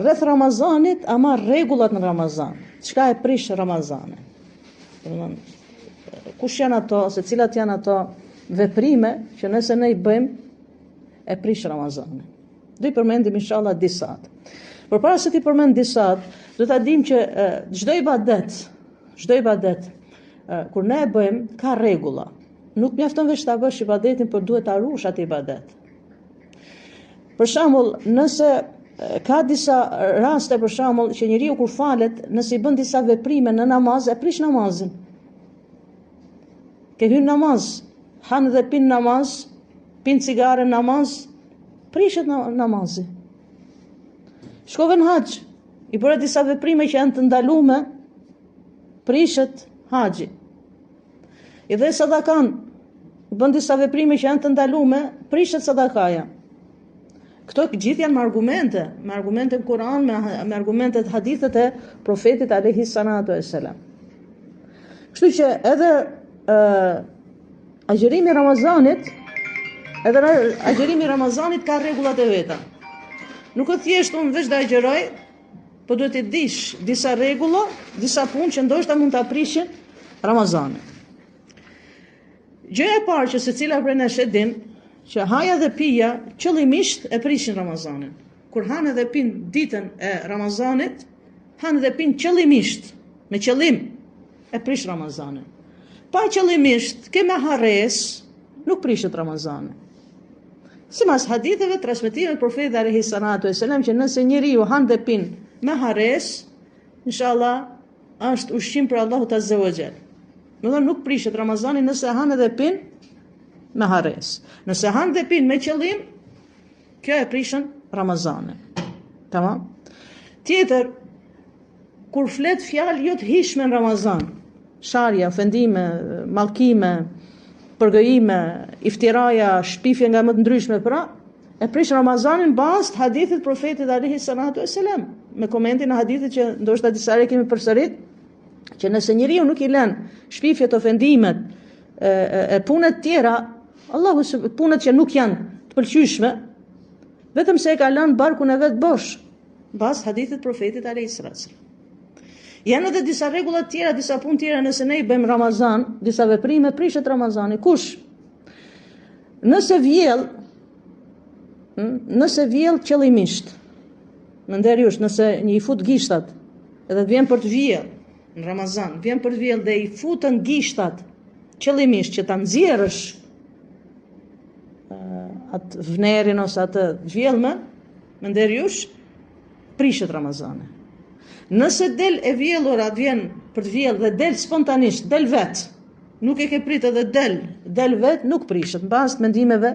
rreth Ramazanit, ama rregullat në Ramazan. Çka e prish Ramazanin? Kush janë ato, ose cilat janë ato veprime që nëse ne i bëjmë e prish Ramazanin. Do i përmendim inshallah disat. Përpara se ti përmend disat, do ta dim që çdo ibadet kur ne e bëjmë ka rregulla. Nuk mjafton veç ta bësh ibadetin, por duhet ta ruash atë ibadet. Për shembull, nëse ka disa raste për shembull që njeriu kur falet, nëse i bën disa veprime në namaz, e prish namazin. Ke hyrë namaz, han dhe pin namaz, pin cigare namaz, prishet namazi. Shkove në haxh, i bëre disa veprime që janë të ndaluara, prishet haxhi. I dhe sadakan, i bën disa veprime që janë të ndaluara, prishet sadakaja. Këto gjithë janë me argumente në Kur'an, me argumentet hadithet e profetit alayhi salatu wassalam. Kështu që edhe agjërimi i Ramazanit ka rregullat e veta. Nuk është thjesht unë veç da agjeroj, po duhet të dish disa rregulla, disa punë që ndoshta mund ta prishin Ramazanin. Gjëja e parë që secila prej nesh e din, që haja dhe pija qëllimisht e prishin Ramazanin. Kur hanë dhe pin ditën e Ramazanit, hanë dhe pin qëllimisht, me qëllim e prish Ramazanin. Pa qëllimisht, ke me hares, nuk prishet Ramazanin. Simas haditheve transmetime të profetit alayhi salatu wassalam që nëse njeriu han dhe pin me hares, inshallah është ushqim për Allahut azza wa jall. Domethënë nuk prishet Ramazani nëse han dhe pin me hares. Nëse han dhe pin me qëllim, kjo e prishën Ramazanin. Tamam? Tjetër, kur flet fjalë jo të hishme në Ramazan, sharja, ofendime, mallkime, përgëjime, iftiraja, shpifje nga më të ndryshme, pra, e prish Ramazanin bazë të hadithit profetit alayhi salatu wassalam, me komentin e hadithit që ndoshta disa herë kemi përsërit, që nëse njeriu nuk i lën shpifjet, ofendimet, e punët tjera, Allahu punët që nuk janë të pëlqyeshme, vetëm se e ka lënë barkun e vet bosh, bazë hadithit profetit alayhi salatu wassalam. Janë edhe disa rregulla tjera, disa punë tjera nëse ne i bëjmë Ramazan, disa veprime prishet Ramazani. Kush? Nëse vjell qëllimisht, më nderjush, nëse një i fut gishtat, edhe vjen për të vjell në Ramazan, vjen për të vjell dhe i futën gishtat qëllimisht që ta nxjerrësh atë vnerin ose atë vjellme, më nderjush, prishet Ramazani. Nëse del e vjellura vjen për të vjell dhe del spontanisht, del vet, nuk e ke prit edhe del vet, nuk prishet, në bazë të mendimeve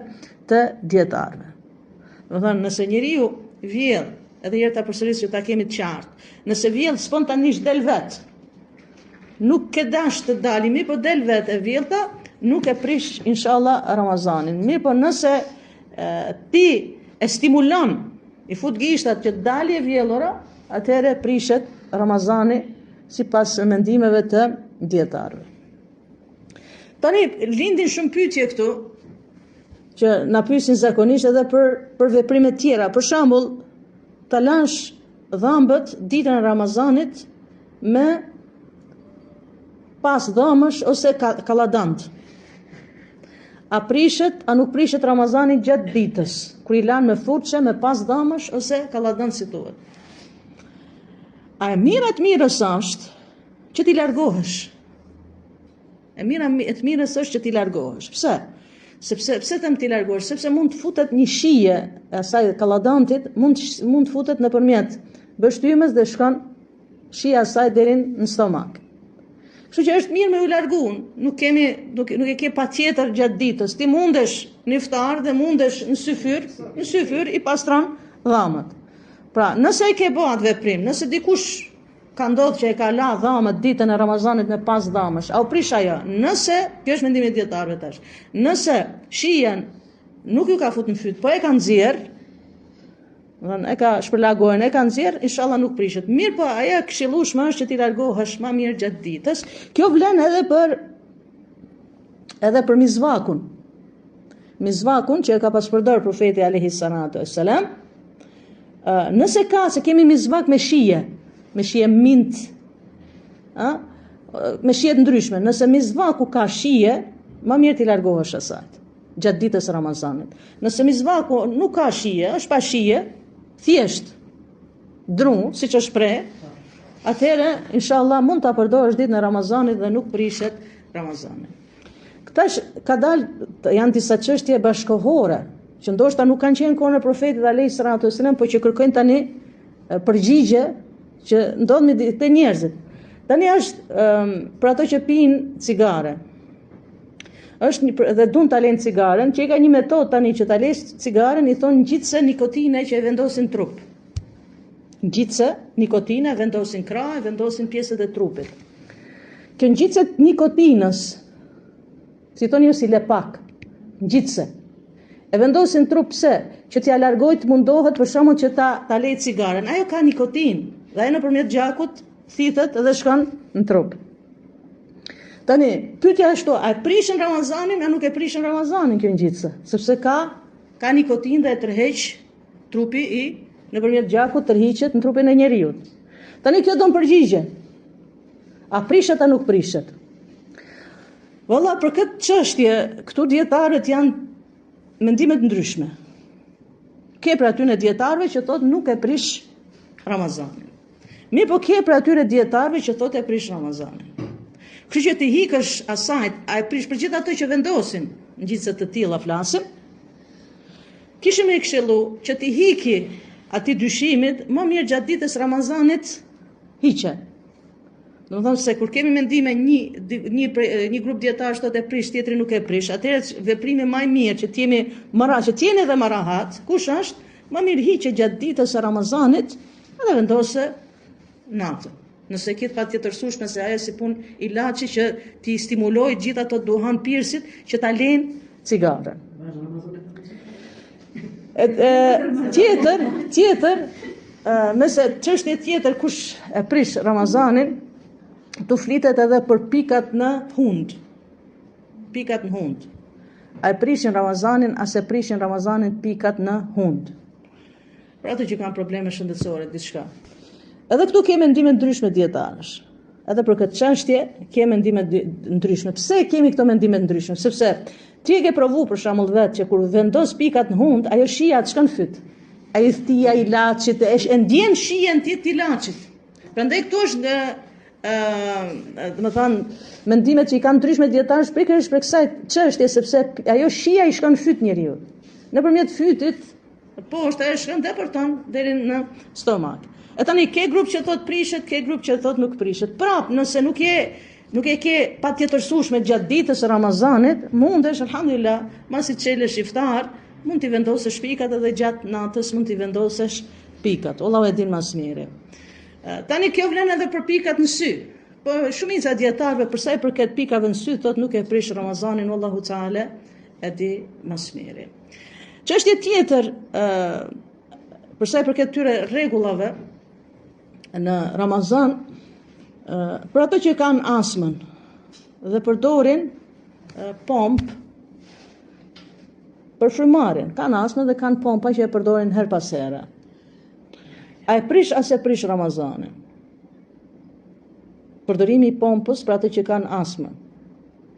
të dietarëve. Do thënë, nëse njeriu vjell, edhe herë ta përsëris që ta kemi të qartë, nëse vjell spontanisht del vet, nuk ke dash të dalimi, po del vet e vjellta, nuk e prish inshallah Ramazanin. Mirë, po nëse ti e stimulon, i fut gishtat që dali e vjellura, atëherë prishet Ramazani sipas mendimeve të dietarëve. Tani lindin shumë pyetje këtu që na pyesin zakonisht edhe për veprime tjera. Për shembull, ta lash dhambët ditën e Ramazanit me pas dhomësh ose kalladant. A prishet, a nuk prishet Ramazani gjatë ditës, kur i lan me furçe, me pas dhomësh ose kalladant si thuhet? A e mirës është që ti largohesh. E mirës është që ti largohesh. Pse? Pse them ti largohesh? Sepse mund të futet një shije e asaj kalladantit, mund të futet nëpërmjet bështymës dhe shkon shija e saj deri në stomak. Kështu që është mirë me u largu. Nuk e ke patjetër gjatë ditës. Ti mundesh në iftar dhe mundesh në syfyr i pastron dhomët. Pra, nëse e ke bë atë veprim, nëse dikush ka ndodhur që e ka la dhomët ditën e Ramazanit me pas dhomësh, au prish ajo. Nëse, kjo është mendimi i dietarëve tash. Nëse shihen nuk ju ka fut në fyt, po e ka nxjerr, e ka shpërlagohen, e ka nxjerr, inshallah nuk prishet. Mirë, po ajo e këshillueshme është që ti largohesh më mirë gjatë ditës. Kjo vlen edhe për mizvakun. Mizvakun që e ka pas përdorur profeti alayhi salatu wassalam, Nëse ka, se kemi mizvak me shije mint, me shije të ndryshme, nëse mizvaku ka shije, më mirë t'i largohesh asaj gjatë ditës Ramazanit. Nëse mizvaku nuk ka shije, është pa shije, thjesht dru, siç është shpreh, atëherë inshallah mund ta përdorësh ditën e Ramazanit dhe nuk prishet Ramazani. Këtash ka dalë, janë disa çështje bashkohore që ndoshta nuk kanë qenë kohën e profetit alayhis salatu wasallam, por që kërkojnë tani përgjigje që ndodh me të njerëzit. Tani është për ato që pinë cigare. Është dhe duan ta lejnë cigaren, që ka një metodë tani që ta lejë cigaren, i thonë ngjitse nikotine që e vendosin trup. Ngjitse nikotine vendosin krah, vendosin pjesët e trupit. Kjo ngjitse nikotinës, si thoni si lepak, ngjitse. E vendosin trup pse? Që t'ja largojë të mundohet për shkakun që ta lejë cigaren. Ajo ka nikotinë dhe ajo nëpërmjet gjakut thithet dhe shkon në trup. Tani, pyetja është, a e prishin Ramazanin, a nuk e prishin Ramazanin kjo ngjitse? Sepse ka nikotinë dhe e tërheq trupi i nëpërmjet gjakut tërhiqet në trupin e njeriut. Tani kjo don përgjigje. A prishet a nuk prishet? Valla, për këtë çështje, këtu dietarët janë mendime të ndryshme. Ke për aty në dietarëve që thotë nuk e prish Ramazanin. Mirë, po ke për atyre dietarëve që thotë e prish Ramazanin. Kështu që ti hikësh asajt, a e prish për gjithë ato që vendosin ngjitse të tilla flasim, kishim e këshillu që ti hiki atij dyshimit, më mirë gjatë ditës Ramazanit hiqe. Domethënë se kur kemi mendime një grup dietarësh thotë e prish, tjetri nuk e prish, atëherë veprimi më i mirë që t'jemi që t'jeni edhe më rahat, kush është? Më mirë hiqe gjatë ditës së Ramazanit edhe vendose natën. Nëse këtë patjetërsueshme se ajo si punë ilaçi që ti stimuloj gjithë ato duhan pirsit që ta lejnë cigaren. Tjetër, nëse çështje tjetër kush e prish Ramazanin, tu flitet edhe për pikat në hund. Pikat në hund. A e prishin Ramazanin, a se prishin Ramazanin pikat në hund. Për ato që kanë probleme shëndetësore, diçka. Edhe këtu kemi mendime ndryshme dietarësh. Edhe për këtë çështje kemi mendime ndryshme. Pse kemi këto mendime ndryshme? Sepse ti e ke provu për shembull vetë që kur vendos pikat në hund, ajo shija të shkon fyt. Ai thia i ilaçit, e ndjen shijen të ilaçit. Prandaj këtu është domethënë mendimet që i kanë ndryshme dietarësh pikërisht për kësaj çështje, sepse ajo shija i shkon fyt njeriu. Nëpërmjet fytit, poshtë ajo shkon depërton deri në stomak. E tani ke grup që thot prishet, ke grup që thot nuk prishet. Prap, nëse nuk e ke patjetërsueshme gjatë ditës së Ramazanit, mundesh alhamdulillah, masi çelesh iftar, mund t'i vendosësh pikat edhe gjatë natës mund t'i vendosësh pikat. Allahu e din më së miri. Tani kjo vlen edhe për pikat në sy. Po shumica dietarëve për sa i përket pikave në sy thot nuk e prish Ramazanin, Allahu Teala e di më së miri. Çështje tjetër, për sa i përket këtyre rregullave në Ramazan, për ato që kanë asmën dhe përdorin pomp për frymarrjen, kanë asmën dhe kanë pompa që e përdorin her pas here. A e prish as e prish Ramazanin? Përdorimi i pompës për ato që kanë asmën.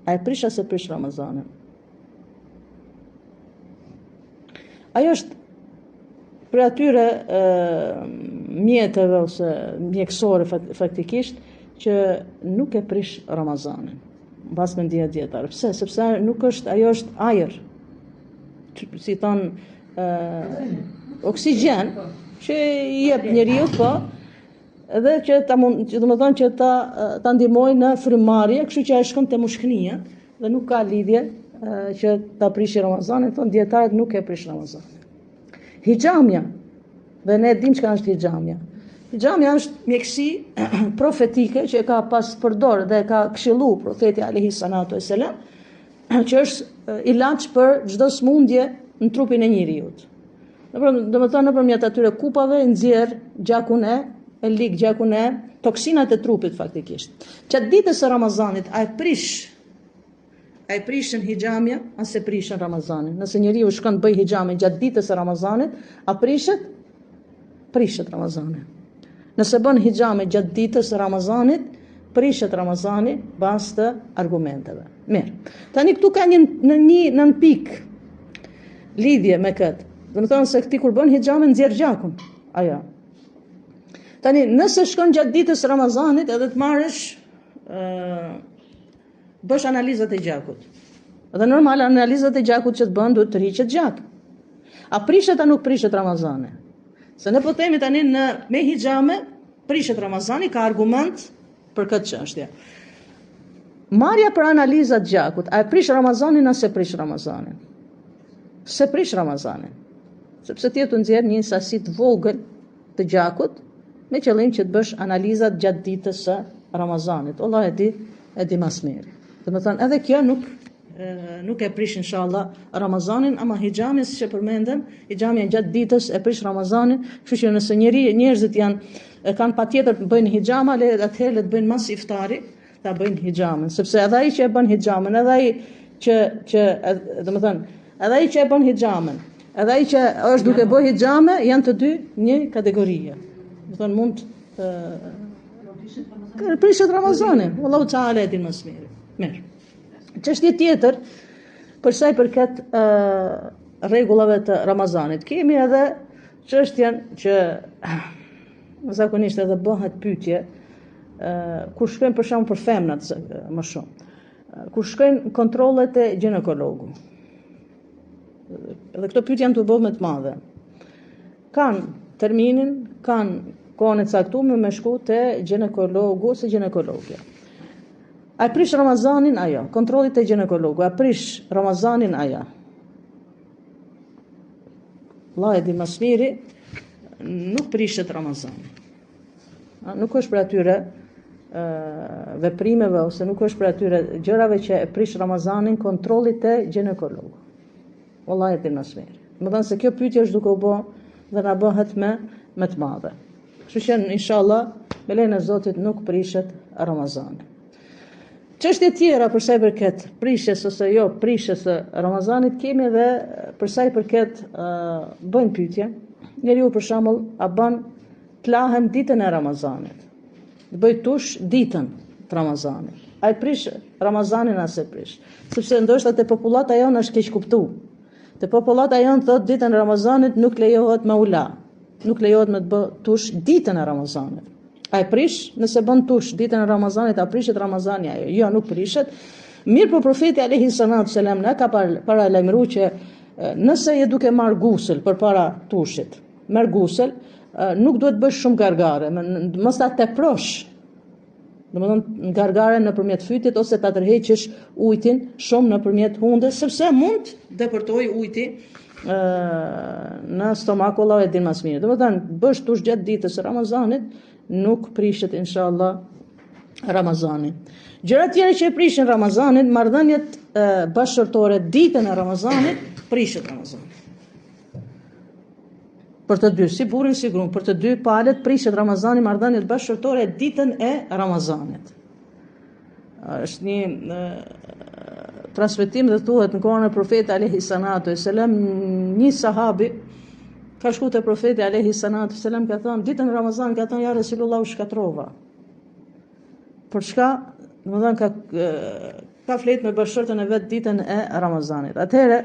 A e prish as e prish Ramazanin? Ajo është për atyre mjeteve ose mjekësore faktikisht që nuk e prish Ramazanin. Mbas mendjes dietar. Pse? Sepse ajo është ajër. Si thon oksigjen që i jep njeriu, po, edhe që domethënë që ta ndihmojë në frymarrje, kështu që ai shkon te mushkënia dhe nuk ka lidhje që ta prishi Ramazanin, thon dietarët nuk e prish Ramazanin. Hijamja, dhe ne dim çka është hijamja. Hijamja është mjekësi profetike që ka pas përdor dhe ka këshillu profeti alayhi salatu wasalam, që është ilaç për çdo smundje në trupin e njeriu. Domethënë nëpërmjet atyre kupave nxjerr gjakun e lig gjakun e toksinat e trupit faktikisht. Çat ditës së Ramazanit a e prishën hijamja, as e prishën Ramazanin. Nëse njeriu shkon të bëj hijamin gjatë ditës së Ramazanit, a prishet? prishet Ramazani. Nëse bën hijame gjatë ditës Ramazanit, prishet Ramazani bas të argumenteve. Mirë. Tani këtu ka një pikë lidhje me këtë. Do të thonë se ti kur bën hijame nxjerr gjakun. Ajo. Tani nëse shkon gjatë ditës Ramazanit edhe të marrësh bësh analizat e gjakut. Dhe normal analizat e gjakut që të bën duhet të rriqet gjak. A prishet a nuk prishet Ramazani? Se ne po themi tani me hijame prishet Ramazani, ka argument për këtë çështje. Marrja për analizat gjakut, a e prish Ramazanin a se prish Ramazanin? Se prish Ramazanin. Sepse ti të nxjerr një sasi të vogël të gjakut me qëllim që të bësh analizat gjatë ditës së Ramazanit. Allah e di mas miri. Domethënë edhe kjo nuk e prish inshallah Ramazanin, ama hijami si që përmendëm, hijami gjatë ditës e prish Ramazanin, kështu që nëse njerëzit kanë patjetër të bëjnë hijama, atëherë le të bëjnë mas iftari, ta bëjnë hijamin, sepse edhe ai që e bën hijamin, edhe ai që domethënë, edhe ai që e bën hijamin, edhe ai që është duke bërë hijame, janë të dy një kategorie. Domethënë mund prishet Ramazanin, Allahu Teala e din më së miri. Mirë. Çështje tjetër për sa i përket rregullave të Ramazanit. Kemi edhe çështjen që zakonisht edhe bëhet pyetje kur shkojnë për shembull për femnat më shumë. Kur shkojnë kontrollet e ginekologu. Edhe këto pyetje janë të bëjnë më të mëdha. Kanë terminin, kanë kohën e caktuar me shku te ginekologu ose ginekologja. A prish Ramazanin ajo? Kontrollit e ginekologu, a prish Ramazanin ajo? Allah e di më së miri, nuk prishet Ramazani. Nuk është për atyre veprimeve ose nuk është për atyre gjërave që e prish Ramazanin kontrollit e ginekologu. Allah e di më së miri. Më thënë se kjo pyetje është duke u bë dhe na bëhet me të madhe. Kështu që inshallah me lejen e Zotit nuk prishet Ramazani. Çështje tjera për sa i përket prishjes ose jo prishjes së Ramazanit, kemi edhe për sa i përket bëjnë pyetje. Njeriu për shembull a bën të lahem ditën e Ramazanit. Të bëj tush ditën të Ramazanit. A i prish Ramazanin as e prish? Sepse ndoshta te popullata jonë është keq kuptuar. Te popullata jonë thotë ditën e Ramazanit nuk lejohet me ula. Nuk lejohet me të bë tush ditën e Ramazanit. A e prish? Nëse bën tush ditën e Ramazanit, a prishet Ramazani ajo? Jo, nuk prishet. Mirë po profeti alayhi salatu selam na ka paralajmëruar që nëse je duke marr gusël përpara tushit, merr gusël, nuk duhet bësh shumë gargare, mos ta teprosh. Domethënë gargare nëpërmjet fytit ose ta tërheqësh ujin shumë nëpërmjet hundës, sepse mund depërtoj ujti në stomak, Allah e din më së miri. Domethënë bësh tush gjatë ditës së Ramazanit, nuk prishet inshallah Ramazani. Gjëra tjera që e prishin Ramazanin, marrëdhëniet bashkëshortore ditën e Ramazanit, prishet Ramazani. Për të dy, si burrin si gruan, për të dy palët prishet Ramazani, marrëdhëniet bashkëshortore ditën e Ramazanit. Është një transmetim dhe thuhet në kohën e profetit alayhi salatu selam, një sahabi ka shku te profeti alayhi salatu selam, ka thënë ditën e Ramazanit, ka thënë ja Resulullah u shkatrova. Për çka? Domethënë ka flet me bashkëshortën e vet ditën e Ramazanit. Atëherë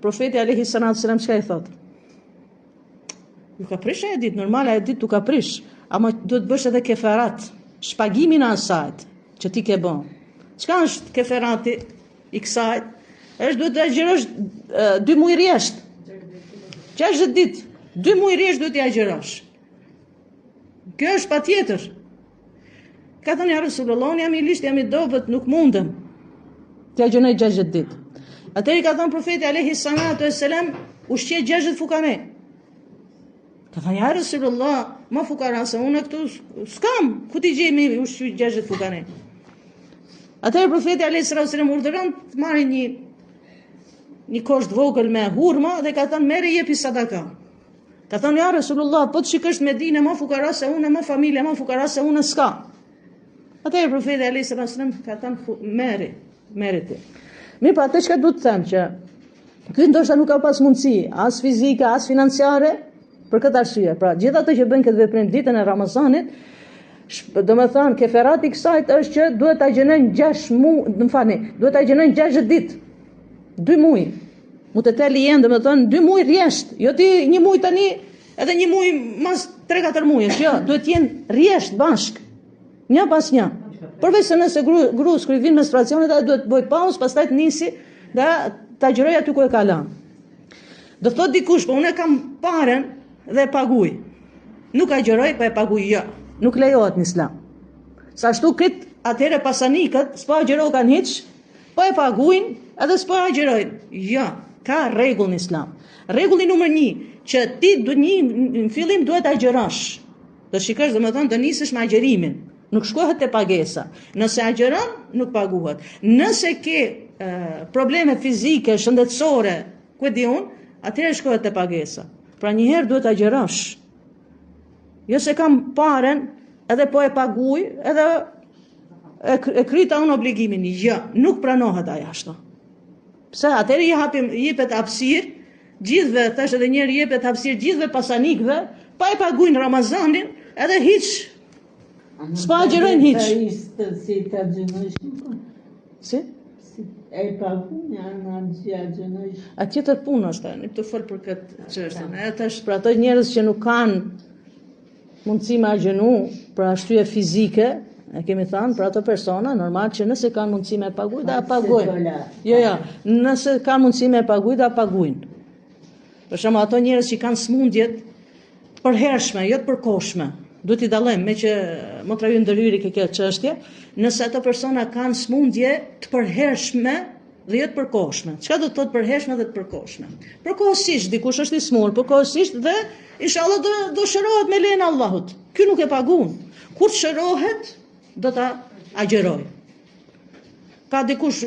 profeti alayhi salatu selam çka i thotë? Ju ka prish ajo ditë, normale ajo ditë tu ka prish, ama duhet bësh edhe kefarat, shpagimin e asaj që ti ke bën. Çka është keferati i kësaj? Është duhet të agjërosh 2 muaj rresht. 60 ditë, 2 muaj rresht duhet t'i agjërosh. Kjo është patjetër. Ka thënë ja Resulullah, jam i lisht, jam i dobët, nuk mundem t'i agjëroj 60 ditë. Atëherë ka thënë profeti alayhi salatu selam, ushqej 60 fukare. Ka thënë ja Resulullah, ma fukara se unë këtu s'kam, ku t'i gjej me ushqy 60 fukare. Atëherë profeti alayhi salatu selam urdhëron të marrë një kosht vogël me hurma dhe ka thënë merre jepi sadaka. Ka thënë ja Resulullah, po të shikosh Medinë më fukara se unë, më familje më fukara se unë s'ka. Atëherë profeti alayhi salatu selam ka thënë merri ti. Mirë, pa atë çka duhet të them që ky ndoshta nuk ka pas mundësi as fizike as financiare Për këtë arsye, pra gjithë ato që bëjnë këtë veprim ditën e Ramazanit, do me thënë, keferati i kësaj është që duhet ta gjënojnë 6 muaj, duhet ta gjënojnë 60 ditë, 2 muaj. Mu të teli jenë, do me thënë, 2 muaj rjesht, jo ti 1 muaj tani, edhe 1 muaj mas 3-4 muajsh, jo, duhet jenë rjesht bashk, një pas një. Përveç se nëse grus kur i vin menstruacionet, ai duhet bëj pauzë, pastaj të nisi dhe ta gjëroj aty ku e ka lënë. Do thot dikush, po unë kam parën dhe paguaj. Nuk agjëroj, po e paguaj, jo. Nuk lejohet në Islam. Sa ashtu këtë atëre pasanikët, s'po agjërohen hiç, po e paguajnë edhe s'po agjërojnë. Jo, ka rregull në Islam. Rregulli numër 1, që ti në fillim duhet agjërosh. Do shikosh, domethënë do nisësh me agjërimin. Nuk shkohet te pagesa. Nëse agjëron, nuk paguhet. Nëse ke probleme fizike, shëndetësore, ku e di unë, atëherë shkohet te pagesa. Pra njëherë duhet agjërosh. Jo se kam parën, edhe po e paguaj, edhe e kryta unë obligimin. Jo, nuk pranohet ajo ashtu. Pse atëherë jepet hapësirë gjithëve, thash edhe njëherë jepet hapësirë gjithëve pasanikëve, pa e paguajnë Ramazanin, edhe hiç s'pa agjërojnë hiç. Si ta gjënojsh? Si? E paguajnë agjërojsh? A tjetër punë është, nuk të fol për këtë çështje. Atë është për ato njerëz që nuk kanë mundësi me agjënu për arsye fizike, e kemi thënë për ato persona, normal që nëse kanë mundësi me paguaj, da paguajnë. Jo, nëse kanë mundësi me paguaj, da paguajnë. Për shembull, ato njerëz që kanë smundjet të përhershme, jo të përkohshme, duhet i dallojmë me që motra ju ndërhyri kjo çështje, nëse ato persona kanë smundje të përhershme dhe jo të përkohshme. Çka do të thotë përhershme dhe të përkohshme? Përkohësisht dikush është i smur, përkohësisht dhe inshallah do shërohet me lejen e Allahut. Ky nuk e paguon. Kur shërohet, do ta agjëroj. Ka dikush,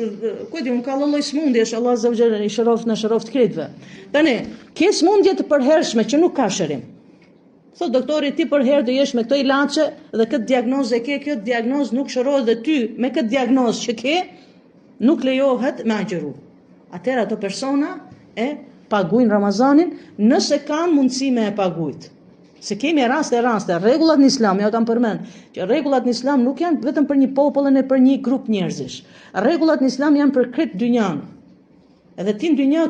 ku e di, ka lloj smundjesh, Allah azza wa jalla i shëroft në shëroft kritve. Tani, ke smundje të përhershme që nuk ka shërim. Thot doktori, ti për herë do jesh me këto ilaçe dhe këtë diagnozë e ke, kjo diagnozë nuk shërohet dhe ty me këtë diagnozë që ke, nuk lejohet me agjëru. Atëherë ato persona e paguajnë Ramazanin nëse kanë mundësi me e paguajt. Se kemi raste, rregullat në Islam, ja kam përmend, që rregullat në Islam nuk janë vetëm për një popull e për një grup njerëzish. Rregullat në Islam janë për krejt dynjan. Edhe ti në dynjë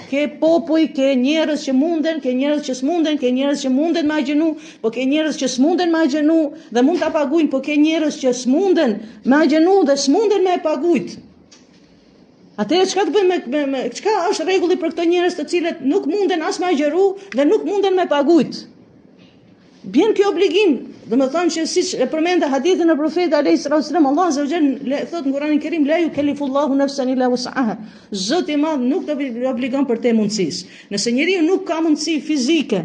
ke popull, ke njerëz që munden, ke njerëz që s'munden, ke njerëz që munden me agjënu, po ke njerëz që s'munden me agjënu dhe mund ta paguajnë, po ke njerëz që s'munden me agjënu dhe s'munden me e paguajt. Atëherë çka të bëjmë me çka është rregulli për këto njerëz të cilët nuk munden as me agjëru dhe nuk munden me paguajt? Bjen kjo obligim, domethënë që siç e përmendë hadithin e profetit alayhis salam, Allah azza wa jalla thot në Kur'anin e Kerim, la yukellifullahu nafsan illa wus'aha. Zoti i Madh nuk të obligon për te mundësisë. Nëse njeriu nuk ka mundësi fizike,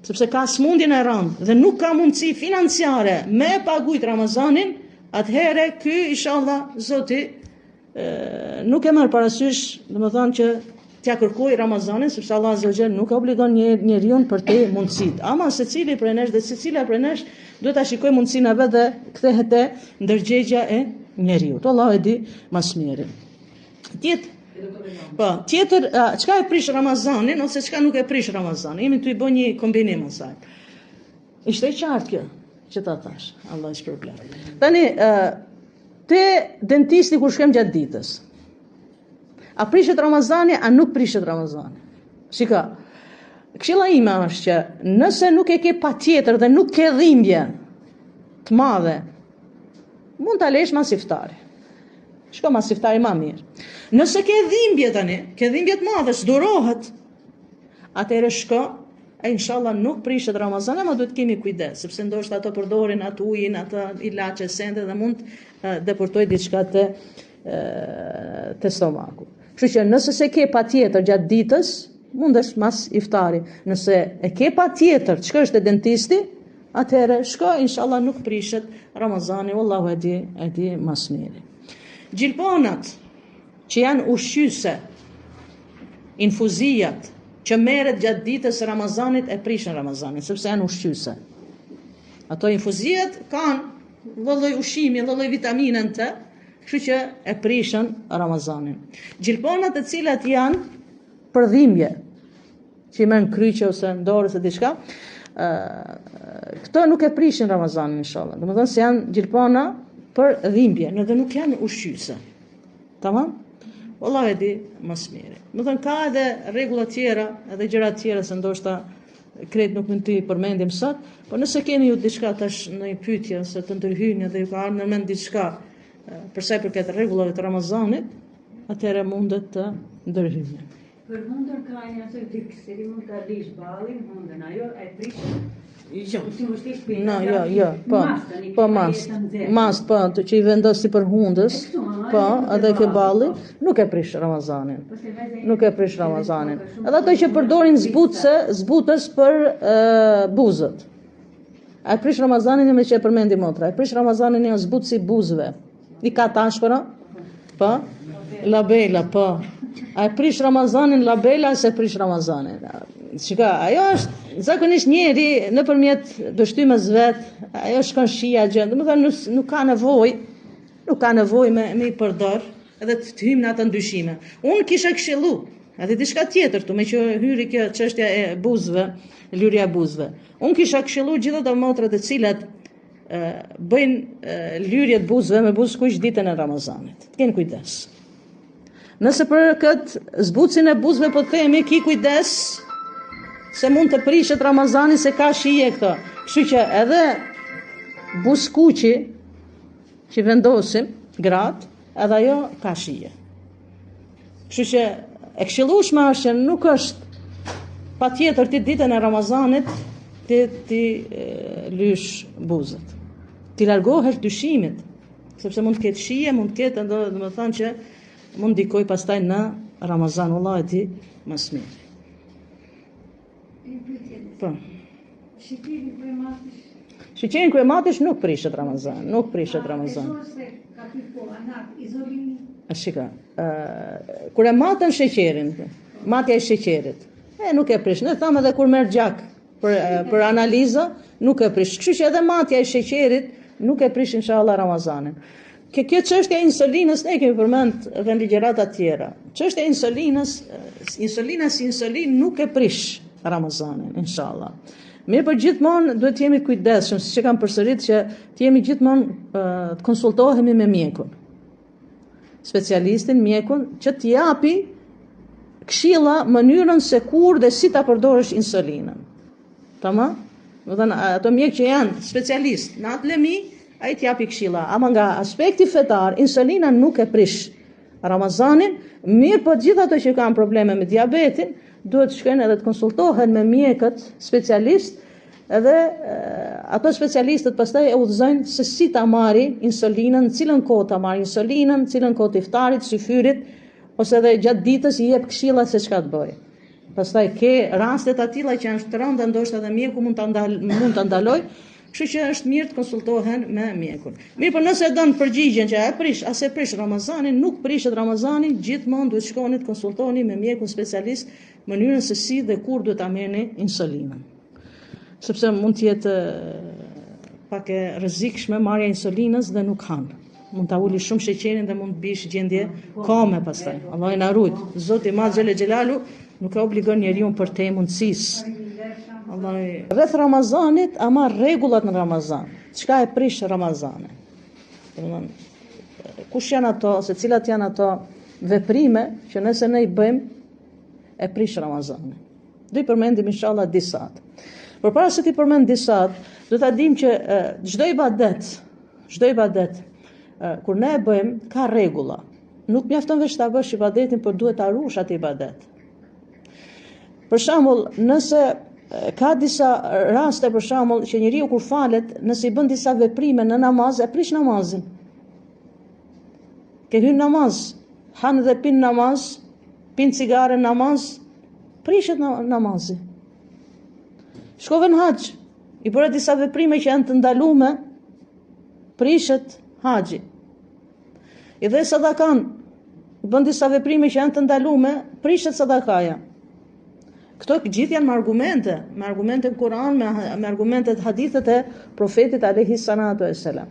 sepse ka smundjen e rëndë dhe nuk ka mundësi financiare me paguajt Ramazanin, atëherë ky inshallah Zoti nuk e merr parasysh, domethënë që t'ja kërkoj Ramazanin, sepse Allah azza wa jalla nuk obligon njeriu për te mundësitë. Ama secili prej nesh dhe secila prej nesh duhet ta shikoj mundësinë e vet dhe kthehet te ndërgjegjja e njeriu. Allah e di më së miri. Tjetër, çka e prish Ramazanin ose çka nuk e prish Ramazanin? Jemi tu i bë një kombinim asaj. Ishte e qartë kjo që ta thash. Allah i shpërblet. Tani te dentisti kur shkem gjatë ditës. A prishet Ramazani, a nuk prishet Ramazani? Shika, këshilla ime është që nëse nuk e ke patjetër dhe nuk ke dhimbje të madhe, mund ta lesh mas iftari. Shko mas iftari më mirë. Nëse ke dhimbje tani, ke dhimbje të madhe, s'durohet, atëherë shko, e inshallah nuk prishet Ramazani, ma duhet kemi kujdes, sepse ndoshta ato përdorin atë ujin, atë ilaçe sende dhe mund deportoj diçka te stomaku. Kështu që nëse se ke patjetër gjatë ditës, mundesh mas iftari. Nëse e ke patjetër çka është te dentisti, atëherë shko, inshallah nuk prishet Ramazani, wallahu e di më së miri. Gjilponat që janë ushqyese, infuzijat që merret gjatë ditës së Ramazanit e prishin Ramazanin, sepse janë ushqyese. Ato infuzijat kanë lloj ushqimi, lloj vitaminën të, kështu që e prishën Ramazanin. Gjilponat të cilat janë për dhimbje, që i merr në kryqe ose në dorë ose diçka, këto nuk e prishin Ramazanin inshallah. Domethënë se janë gjilpana për dhimbje, edhe nuk janë ushqyese. Tamam? Wallahi e di më së miri. Domethënë ka edhe rregulla tjera, edhe gjëra tjera se ndoshta krejt nuk mund t'i përmendim sot, por nëse keni ju diçka tash në një pyetje se të ndërhyjni dhe ju ka ardhur në mend diçka për sa i përket rregullave të Ramazanit, atëherë mundet të ndërhyjni. Për hundër ka një atë dikseri mund ta dish ballin, hundën ajo e prish. Jo. Si mos ti shpejt. No, jo, po mast, po, që i vendosi për hundës, po, edhe ke balli, nuk e prish Ramazanin. Nuk e prish Ramazanin. Edhe ato që përdorin zbutës për buzët. A e prish Ramazanin me që e përmendi motra. E prish Ramazanin një zbutës i buzëve. I ka tashpëra, po, labela, po. A e prish Ramazanin labela se prish Ramazanin. Shika, ajo është zakonisht njeri nëpërmjet dështymës vet, ajo shkon shija gjë, domethënë nuk ka nevojë me i përdor edhe të hyjmë në ato ndyshime. Unë kisha këshillu, edhe diçka tjetër këtu, me që hyri kjo çështja e buzëve, lyrja e buzëve. Unë kisha këshillu gjithë ato motrat e cilat bëjnë lyrje të buzëve me buzëkuq ditën e Ramazanit. Të keni kujdes. Nëse për këtë zbutsin e buzëve po themi, ki kujdes se mund të prishet Ramazani se ka shije këto. Kështu që edhe buzëkuqi që vendosim gratë, edhe ajo ka shije. Kështu që e këshillueshme është që nuk është patjetër ti ditën e Ramazanit ti lysh buzët. Ti largohesh dyshimit, sepse mund të ketë shije, mund të ketë, domethënë që mund ndikoj pastaj në Ramazan, Allah e di më së miri. Po. Shiqerin ku e matish nuk prishet Ramazan, nuk prishet Ramazan. Shika, kur e matën sheqerin, matja e sheqerit, nuk e prish. Ne thamë edhe kur merr gjak për analiza, nuk e prish. Kështu që edhe matja e sheqerit nuk e prish inshallah Ramazanin. Kjo çështja e insulinës ne kemi përmend edhe në ligjërata të tjera. Çështja e insulinës, insulina si insulin nuk e prish Ramazanin, inshallah. Mirë, për gjithmonë duhet të jemi kujdesshëm, siç e kam përsërit, që të jemi gjithmonë të konsultohemi me mjekun. Specialistin, mjekun, që të japi këshilla mënyrën se kur dhe si ta përdorësh insulinën. Tamam? Do të thënë ato mjek që janë specialistë në atë lëmi, ai të japi këshilla. Ama nga aspekti fetar, insulina nuk e prish Ramazanin, mirë, po gjithë ato që kanë probleme me diabetin, duhet të shkojnë edhe të konsultohen me mjekët specialist, edhe ato specialistët pastaj e udhëzojnë se si ta marri insulinën, në cilën kohë ta marri insulinën, në cilën kohë të iftarit, syfyrit, ose edhe gjatë ditës i jep këshilla se çka të bëjë. Pastaj ke raste të tilla që janë të rënda, ndoshta edhe mjeku mund ta ndaloj, kështu që është mirë të konsultohen me mjekun. Mirë, por nëse don përgjigjen që e prish, as e prish Ramazanin, nuk prishet Ramazani, gjithmonë duhet shkoni të konsultoni me mjekun specialist mënyrën se si dhe kur duhet ta merrni insulinën. Sepse mund të jetë pak e rrezikshme marrja e insulinës dhe nuk han. Mund ta uli shumë sheqerin dhe mund të bish gjendje kome pastaj. Allah na ruaj. Zoti i Madh Xhelel Xhelalu nuk e obligon njeriu për te mundësisë. Rreth Ramazanit, ama rregullat në Ramazan. Çka e prish Ramazanin? Domethënë, kush janë ato, se cilat janë ato veprime që nëse ne i bëjmë e prish Ramazanin. Do i përmendim inshallah disa. Përpara se ti përmend disa, do ta dim që çdo ibadet, kur ne e bëjmë ka rregulla. Nuk mjafton veç ta bësh ibadetin, por duhet ta ruash atë ibadet. Për shembull, nëse ka disa raste për shembull që njeriu kur falet, nëse i bën disa veprime në namaz, e prish namazin. Ke hyrë namaz, han dhe pin namaz, pin cigare namaz, prishet namazi. Shkove në haxh, i bëre disa veprime që janë të ndalume, prishet haxhi. I dhe sadakan, i bën disa veprime që janë të ndalume, prishet sadakaja. Këto gjithë janë me argumente në Kur'an, me argumentet hadithet e profetit alayhi salatu wassalam.